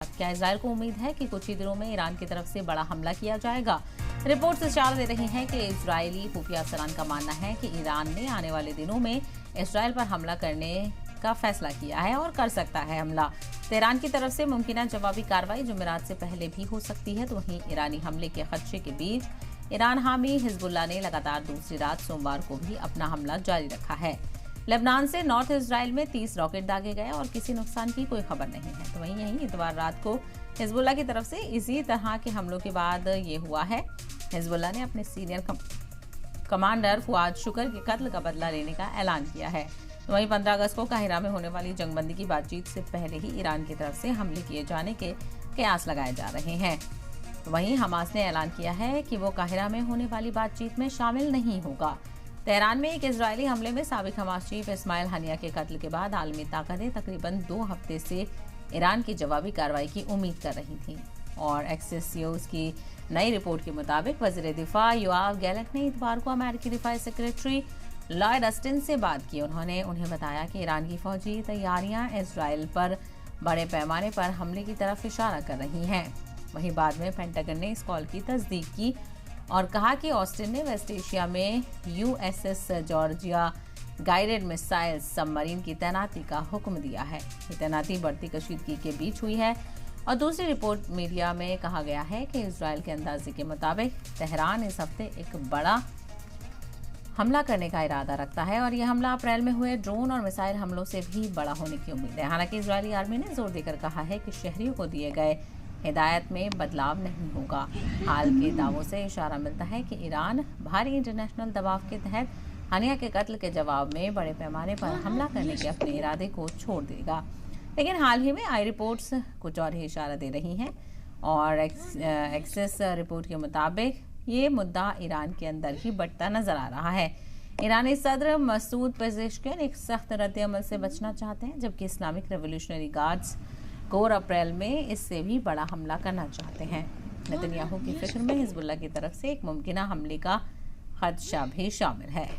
क्या इजरायल को उम्मीद है कि कुछ ही दिनों में ईरान की तरफ से बड़ा हमला किया जाएगा? रिपोर्ट्स इशारा दे रही हैं कि इजरायली खुफिया अफसरान का मानना है कि ईरान ने आने वाले दिनों में इजरायल पर हमला करने का फैसला किया है और कर सकता है हमला। तेहरान की तरफ से मुमकिन जवाबी कार्रवाई जुमेरात से पहले भी हो सकती है। तो वहीं ईरानी हमले के खदशे के बीच ईरान हामी हिजबुल्लाह ने लगातार दूसरी रात सोमवार को भी अपना हमला जारी रखा है। लेबनान से नॉर्थ इजराइल में 30 रॉकेट दागे गए और किसी नुकसान की कोई खबर नहीं है। तो वहीं यही इतवार रात को हिजबुल्लाह की तरफ से इसी तरह के हमलों के बाद ये हुआ है। हिजबुल्लाह ने अपने सीनियर कमांडर फुआद शुक्र के कत्ल का बदला लेने का ऐलान किया है। तो वहीं 15 अगस्त को काहिरा में होने वाली जंगबंदी की बातचीत से पहले ही ईरान की तरफ से हमले किए जाने के कयास लगाए जा रहे हैं। तो वहीं हमास ने ऐलान किया है कि वो काहिरा में होने वाली बातचीत में शामिल नहीं होगा। तेहरान में एक इजरायली हमले में साबिक हमास चीफ इस्माइल हनिया के कत्ल के बाद आलमी ताकतें तकरीबन 2 हफ्ते से ईरान की जवाबी कार्रवाई की उम्मीद कर रही थीं। और एक्सियोस की नई रिपोर्ट के मुताबिक वज़ीर दिफा योआव गैलेंट ने इतवार को अमेरिकी दिफाई सेक्रेटरी लॉयड अस्टिन से बात की। उन्होंने उन्हें बताया कि ईरान की फौजी तैयारियां इजरायल पर बड़े पैमाने पर हमले की तरफ इशारा कर रही हैं। वहीं बाद में पेंटागन ने इस कॉल की तस्दीक की और कहा कि ऑस्टिन ने वेस्ट एशिया में USS Georgia guided missile submarine की तैनाती का हुक्म दिया है। ये तैनाती बढ़ती कशीदगी के बीच हुई है। और दूसरी रिपोर्ट मीडिया में कहा गया है कि इजरायल के अंदाजे के मुताबिक तेहरान इस हफ्ते एक बड़ा हमला करने का इरादा रखता है और यह हमला अप्रैल में हुए ड्रोन और मिसाइल हमलों से भी बड़ा होने की उम्मीद है। हालांकि इजरायली आर्मी ने जोर देकर कहा है कि शहरियों को दिए गए हिदायत में बदलाव नहीं होगा। हाल के दावों से इशारा मिलता है कि ईरान भारी इंटरनेशनल दबाव के तहत हनिया के कत्ल के जवाब में बड़े पैमाने पर हमला करने के अपने इरादे को छोड़ देगा। लेकिन हाल ही में आई रिपोर्ट्स कुछ और ही इशारा दे रही हैं और एक्सेस रिपोर्ट के मुताबिक ये मुद्दा ईरान के अंदर ही बढ़ता नजर आ रहा है। ईरानी सदर मसूद पेजेश्किन एक सख्त रद्द-ए-अमल से बचना चाहते हैं, जबकि इस्लामिक रेवोल्यूशनरी गार्ड्स कोर अप्रैल में इससे भी बड़ा हमला करना चाहते हैं। नेतन्याहू की फिक्र में हिजबुल्लाह की तरफ से एक मुमकिन हमले का खदशा भी शामिल है।